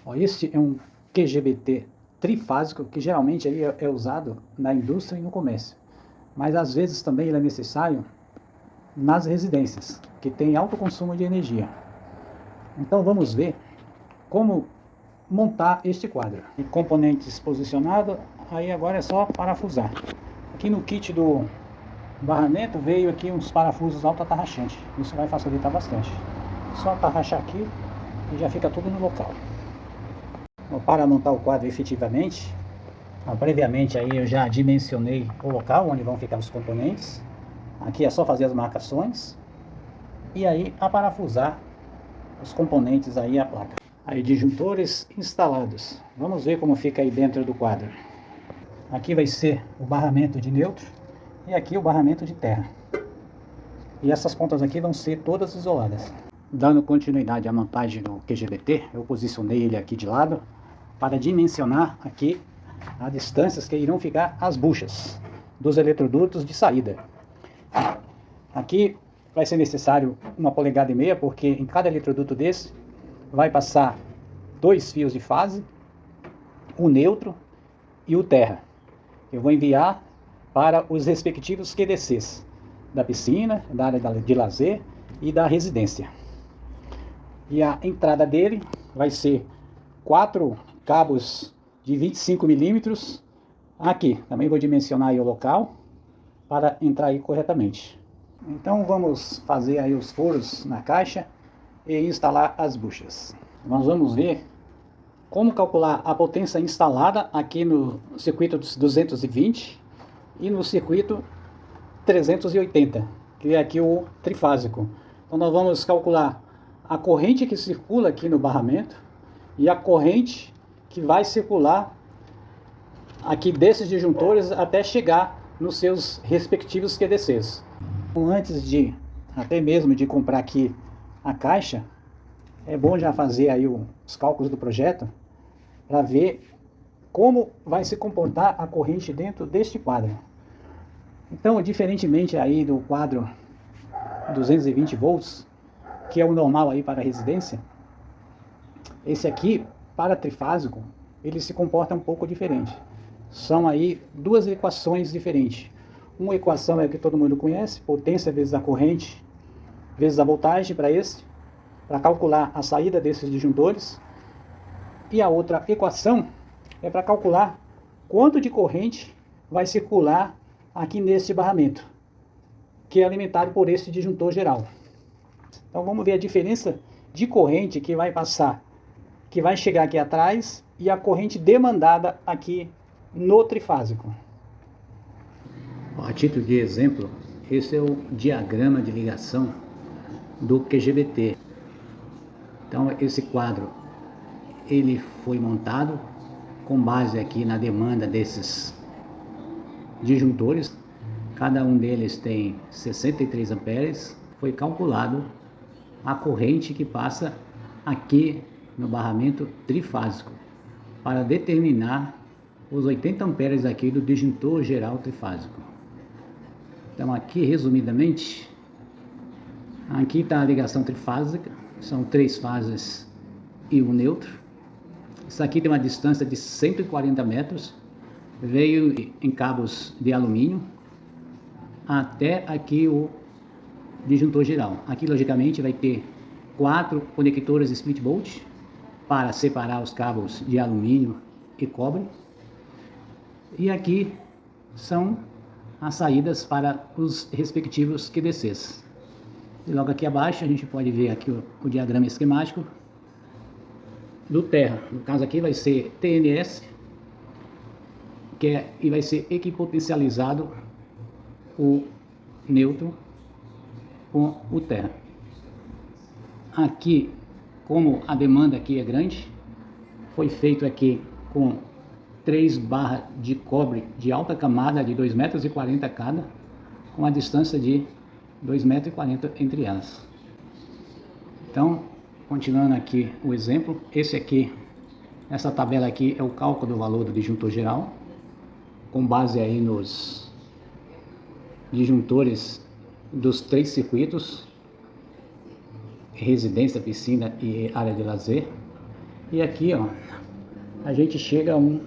Ó, este é um QGBT trifásico que geralmente ele é usado na indústria e no comércio, mas às vezes também ele é necessário nas residências, que tem alto consumo de energia. Então vamos ver como montar este quadro. E componentes posicionados, aí agora é só parafusar. Aqui no kit do barramento veio aqui uns parafusos alto-atarrachantes, isso vai facilitar bastante. Só atarrachar aqui e já fica tudo no local. Para montar o quadro efetivamente, previamente aí eu já dimensionei o local onde vão ficar os componentes. Aqui é só fazer as marcações e aí aparafusar os componentes aí a placa. Aí disjuntores instalados. Vamos ver como fica aí dentro do quadro. Aqui vai ser o barramento de neutro e aqui o barramento de terra. E essas pontas aqui vão ser todas isoladas. Dando continuidade à montagem do QGBT, eu posicionei ele aqui de lado para dimensionar aqui as distâncias que irão ficar as buchas dos eletrodutos de saída. Aqui vai ser necessário 1,5 polegadas, porque em cada eletroduto desse vai passar 2 fios de fase, o neutro e o terra. Eu vou enviar para os respectivos QDCs da piscina, da área de lazer e da residência. E a entrada dele vai ser 4 cabos de 25 milímetros. Aqui também vou dimensionar aí o local para entrar aí corretamente. Então vamos fazer aí os furos na caixa e instalar as buchas. Nós vamos ver como calcular a potência instalada aqui no circuito 220 e no circuito 380, que é aqui o trifásico. Então nós vamos calcular a corrente que circula aqui no barramento e a corrente que vai circular aqui desses disjuntores até chegar nos seus respectivos QDCs. Então, antes de até mesmo de comprar aqui a caixa, é bom já fazer aí os cálculos do projeto para ver como vai se comportar a corrente dentro deste quadro. Então, diferentemente aí do quadro 220 volts, que é o normal aí para a residência, esse aqui, para trifásico, ele se comporta um pouco diferente. São aí duas equações diferentes. Uma equação é a que todo mundo conhece, potência vezes a corrente, vezes a voltagem para calcular a saída desses disjuntores. E a outra equação é para calcular quanto de corrente vai circular aqui neste barramento, que é alimentado por esse disjuntor geral. Então vamos ver a diferença de corrente que vai passar, que vai chegar aqui atrás, e a corrente demandada aqui no trifásico. A título de exemplo, esse é o diagrama de ligação do QGBT. Então esse quadro ele foi montado com base aqui na demanda desses disjuntores. Cada um deles tem 63 amperes. Foi calculado a corrente que passa aqui no barramento trifásico para determinar os 80 amperes aqui do disjuntor geral trifásico. Então aqui, resumidamente, aqui está a ligação trifásica, são 3 fases e um neutro. Isso aqui tem uma distância de 140 metros, veio em cabos de alumínio até aqui o disjuntor geral. Aqui, logicamente, vai ter 4 conectores split bolt para separar os cabos de alumínio e cobre. E aqui são as saídas para os respectivos QDCs. E logo aqui abaixo a gente pode ver aqui o diagrama esquemático do terra. No caso aqui vai ser TNS, e vai ser equipotencializado o neutro com o terra. Aqui, como a demanda aqui é grande, foi feito aqui com 3 barras de cobre de alta camada de 2,40 m cada, com a distância de 2,40 m entre elas. Então, continuando aqui o exemplo, essa tabela aqui é o cálculo do valor do disjuntor geral, com base aí nos disjuntores dos 3 circuitos, residência, piscina e área de lazer. E aqui, ó, a gente chega a um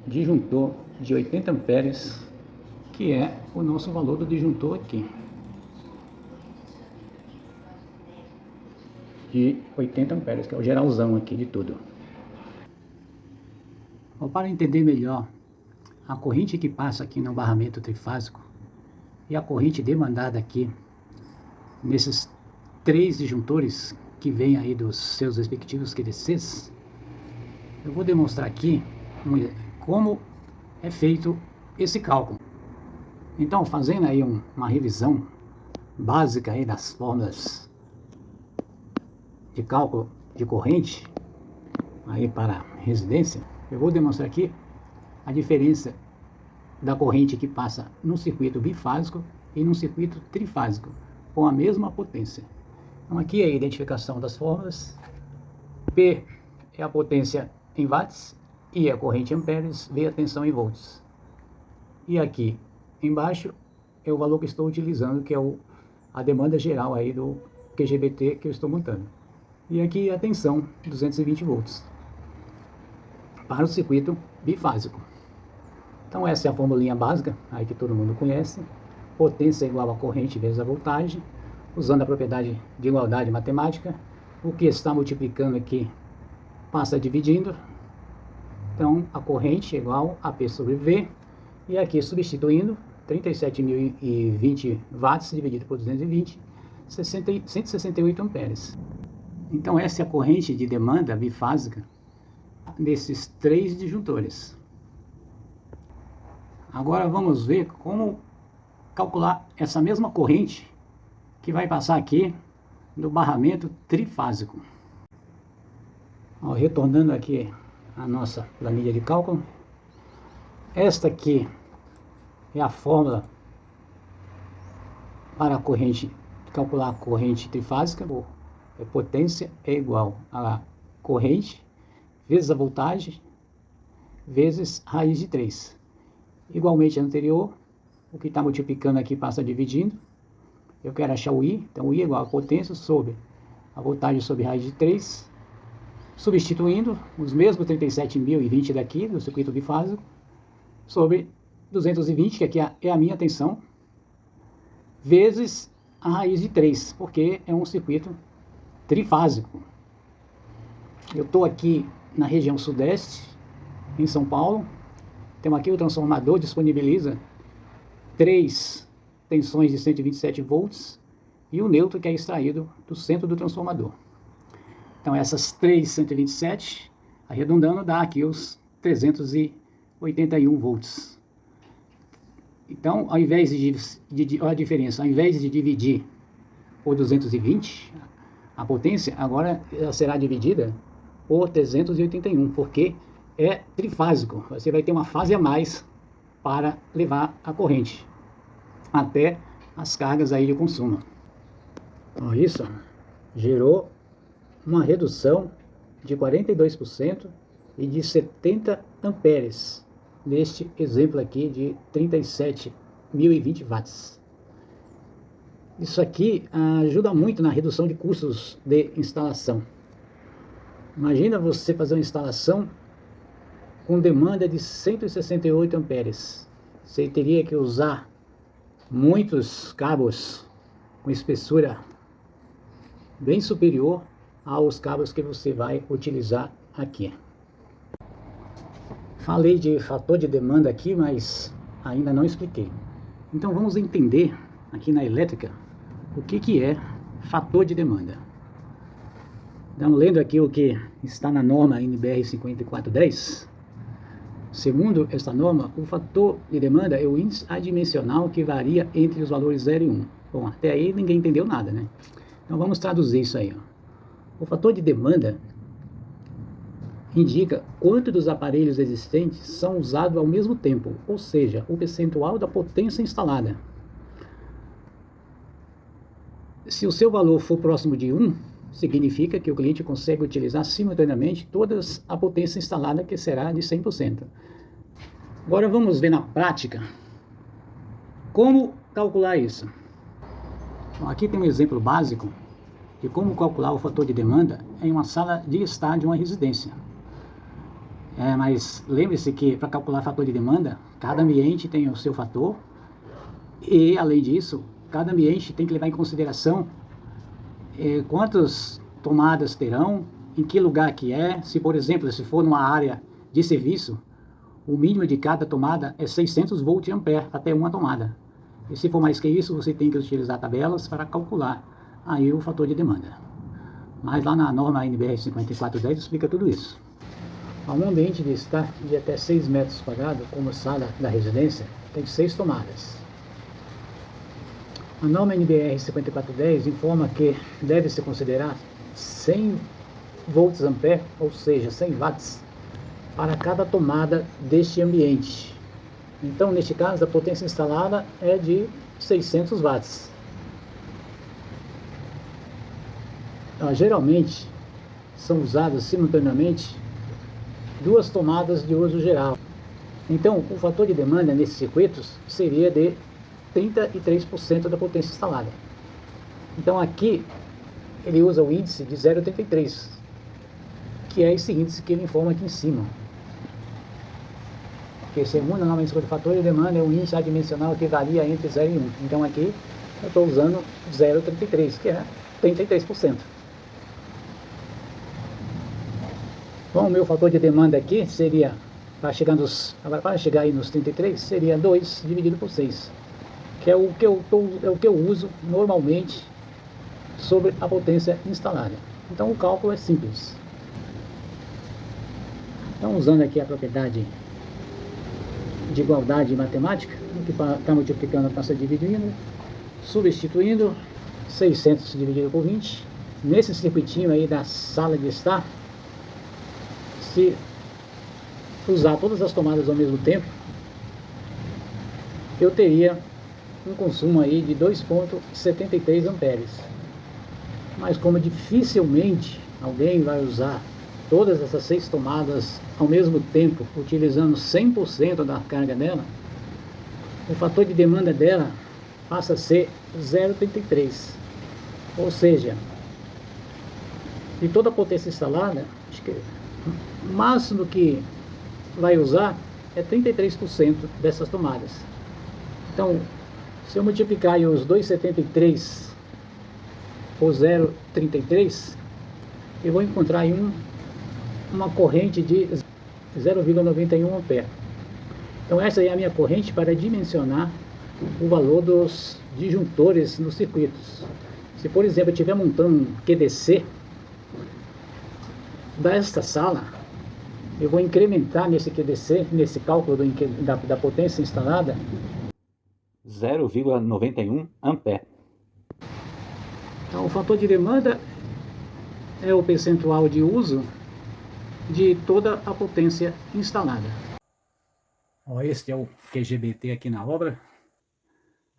disjuntor de 80 amperes, que é o nosso valor do disjuntor aqui. De 80 amperes, que é o geralzão aqui de tudo. Bom, para entender melhor a corrente que passa aqui no barramento trifásico e a corrente demandada aqui nesses 3 disjuntores que vêm aí dos seus respectivos QDCs, eu vou demonstrar aqui como é feito esse cálculo. Então, fazendo aí uma revisão básica aí das fórmulas de cálculo de corrente aí para residência, eu vou demonstrar aqui a diferença da corrente que passa no circuito bifásico e no circuito trifásico com a mesma potência. Então aqui é a identificação das fórmulas. P é a potência em watts, I é a corrente em amperes, V é a tensão em volts. E aqui embaixo é o valor que estou utilizando, que é a demanda geral aí do QGBT que eu estou montando. E aqui a tensão, 220 volts, para o circuito bifásico. Então essa é a formulinha básica, aí que todo mundo conhece. Potência igual a corrente vezes a voltagem, usando a propriedade de igualdade matemática. O que está multiplicando aqui passa dividindo. Então a corrente é igual a P sobre V. E aqui substituindo, 37.020 watts dividido por 220, 168 amperes. Então essa é a corrente de demanda bifásica desses 3 disjuntores. Agora vamos ver como calcular essa mesma corrente que vai passar aqui no barramento trifásico. Ó, retornando aqui a nossa planilha de cálculo, esta aqui é a fórmula para a corrente, calcular a corrente trifásica. A potência é igual a corrente vezes a voltagem vezes raiz de 3. Igualmente a anterior, o que está multiplicando aqui passa dividindo. Eu quero achar o I, então o I é igual a potência sobre a voltagem sobre raiz de 3. Substituindo os mesmos 37.020 daqui, do circuito bifásico, sobre 220, que aqui é a minha tensão, vezes a raiz de 3, porque é um circuito trifásico. Eu estou aqui na região sudeste, em São Paulo. Então aqui o transformador disponibiliza 3 tensões de 127 volts e o neutro que é extraído do centro do transformador. Então essas 3 127, arredondando, dá aqui os 381 volts. Então, ao invés olha a diferença, ao invés de dividir por 220, a potência agora ela será dividida por 381, porque é trifásico. Você vai ter uma fase a mais para levar a corrente até as cargas aí de consumo. Então, isso gerou uma redução de 42% e de 70 amperes neste exemplo aqui de 37.020 watts. Isso aqui ajuda muito na redução de custos de instalação. Imagina você fazer uma instalação com demanda de 168 amperes. Você teria que usar muitos cabos com espessura bem superior aos cabos que você vai utilizar aqui. Falei de fator de demanda aqui, mas ainda não expliquei. Então vamos entender aqui na elétrica o que é fator de demanda. Então, lendo aqui o que está na norma NBR 5410, segundo esta norma, o fator de demanda é o índice adimensional que varia entre os valores 0 e 1. Bom, até aí ninguém entendeu nada, né? Então vamos traduzir isso aí. Ó. O fator de demanda indica quanto dos aparelhos existentes são usados ao mesmo tempo, ou seja, o percentual da potência instalada. Se o seu valor for próximo de 1, significa que o cliente consegue utilizar simultaneamente toda a potência instalada, que será de 100%. Agora vamos ver na prática como calcular isso. Bom, aqui tem um exemplo básico de como calcular o fator de demanda em uma sala de estar de uma residência. Mas lembre-se que para calcular fator de demanda, cada ambiente tem o seu fator e, além disso, cada ambiente tem que levar em consideração quantas tomadas terão, em que lugar que é. Se, por exemplo, se for numa área de serviço, o mínimo de cada tomada é 600 volts ampere até uma tomada. E se for mais que isso, você tem que utilizar tabelas para calcular aí o fator de demanda. Mas lá na norma NBR 5410 explica tudo isso. Um ambiente de estar de até 6 metros quadrados, como sala da residência, tem 6 tomadas. A norma NBR 5410 informa que deve-se considerar 100 volts ampere, ou seja, 100 watts, para cada tomada deste ambiente. Então, neste caso, a potência instalada é de 600 watts. Geralmente, são usadas simultaneamente 2 tomadas de uso geral. Então, o fator de demanda nesses circuitos seria de 33% da potência instalada. Então, aqui, ele usa o índice de 0,83, que é esse índice que ele informa aqui em cima. Porque segundo a norma de fator de demanda, é um índice adimensional que varia entre 0 e 1. Então, aqui, eu estou usando 0,33, que é 33%. Bom, o meu fator de demanda aqui seria, para chegar aí nos 33, seria 2 dividido por 6, que é o que eu uso normalmente sobre a potência instalada. Então o cálculo é simples. Então, usando aqui a propriedade de igualdade matemática, que está multiplicando, passa dividindo, substituindo 600 dividido por 20, nesse circuitinho aí da sala de estar, se usar todas as tomadas ao mesmo tempo, eu teria um consumo aí de 2,73 amperes. Mas como dificilmente alguém vai usar todas essas 6 tomadas ao mesmo tempo, utilizando 100% da carga dela, o fator de demanda dela passa a ser 0,33. Ou seja, de toda a potência instalada, acho que o máximo que vai usar é 33% dessas tomadas. Então, se eu multiplicar aí os 2,73 por 0,33, eu vou encontrar aí uma corrente de 0,91 ampere. Então, essa é a minha corrente para dimensionar o valor dos disjuntores nos circuitos. Se, por exemplo, eu estiver montando um QDC desta sala, eu vou incrementar nesse QDC, nesse cálculo da potência instalada, 0,91 ampere. Então, o fator de demanda é o percentual de uso de toda a potência instalada. Este é o QGBT aqui na obra.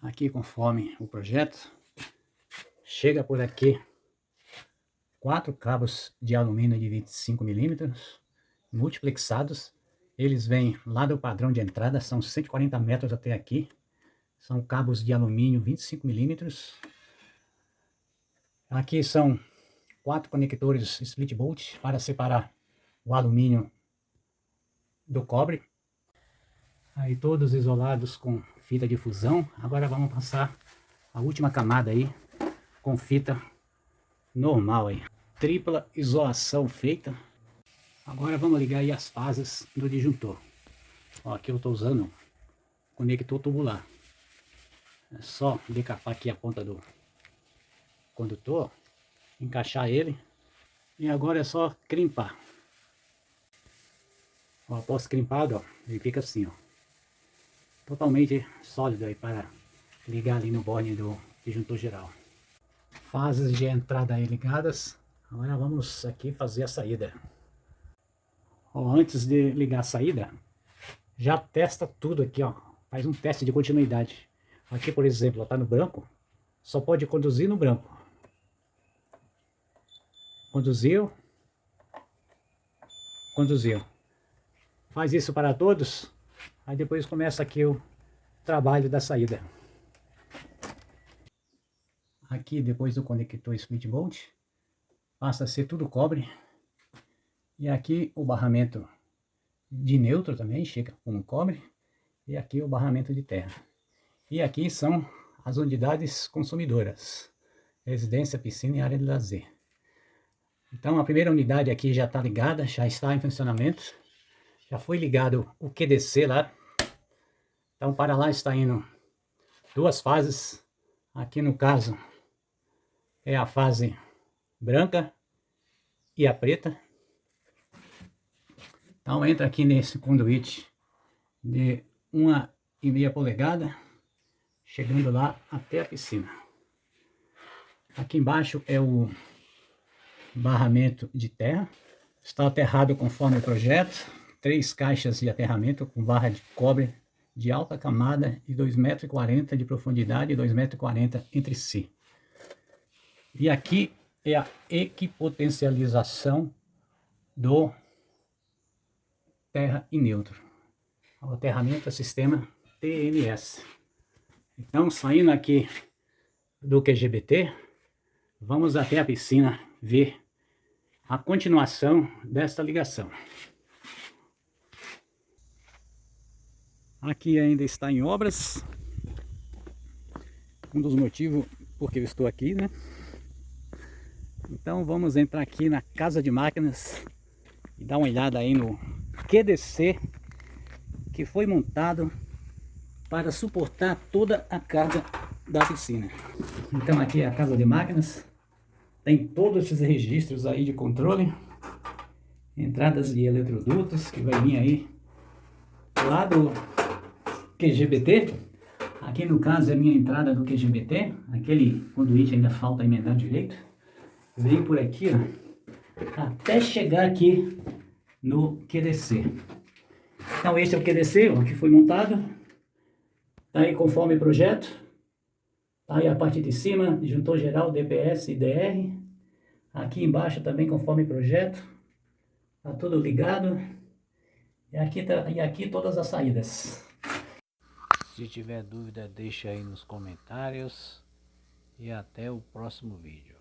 Aqui, conforme o projeto, chega por aqui 4 cabos de alumínio de 25 milímetros, multiplexados. Eles vêm lá do padrão de entrada, são 140 metros até aqui. São cabos de alumínio 25 milímetros. Aqui são 4 conectores split bolt para separar o alumínio do cobre. Aí todos isolados com fita de fusão. Agora vamos passar a última camada aí com fita normal aí. Tripla isolação feita. Agora vamos ligar aí as fases do disjuntor. Ó, aqui eu estou usando conector tubular. É só decapar aqui a ponta do condutor, encaixar ele e agora é só crimpar. Ó, após crimpado, ó, ele fica assim, ó, totalmente sólido aí para ligar ali no borne do disjuntor geral. Fases de entrada aí ligadas. Agora vamos aqui fazer a saída. Ó, antes de ligar a saída, já testa tudo aqui, ó. Faz um teste de continuidade. Aqui, por exemplo, está no branco, só pode conduzir no branco. Conduziu, conduziu. Faz isso para todos, aí depois começa aqui o trabalho da saída. aqui depois do conector split bolt, passa a ser tudo cobre. E aqui o barramento de neutro também chega com cobre. E aqui o barramento de terra. E aqui são as unidades consumidoras: residência, piscina e área de lazer. Então a primeira unidade aqui já está ligada, já está em funcionamento. Já foi ligado o QDC lá. Então para lá está indo 2 fases. Aqui no caso é a fase branca e a preta. Então entra aqui nesse conduíte de 1,5 polegada, chegando lá até a piscina. Aqui embaixo é o barramento de terra. Está aterrado conforme o projeto. 3 caixas de aterramento com barra de cobre de alta camada de 2,40 m de profundidade e 2,40 m entre si. E aqui é a equipotencialização do terra e neutro. O aterramento é sistema TMS. Então, saindo aqui do QGBT, vamos até a piscina ver a continuação desta ligação. Aqui ainda está em obras. Um dos motivos porque eu estou aqui, né? Então vamos entrar aqui na casa de máquinas e dar uma olhada aí no QDC que foi montado para suportar toda a carga da piscina. Então aqui é a casa de máquinas. Tem todos esses registros aí de controle, entradas de eletrodutos que vai vir aí lá do QGBT. Aqui no caso é a minha entrada do QGBT, aquele conduíte ainda falta emendar direito. Vem por aqui, ó, até chegar aqui no QDC. Então esse é o QDC, ó, que foi montado. Tá aí conforme o projeto. Tá aí a parte de cima, disjuntor geral, DPS e DR. Aqui embaixo também conforme o projeto. Tá tudo ligado. E aqui todas as saídas. Se tiver dúvida, deixa aí nos comentários. E até o próximo vídeo.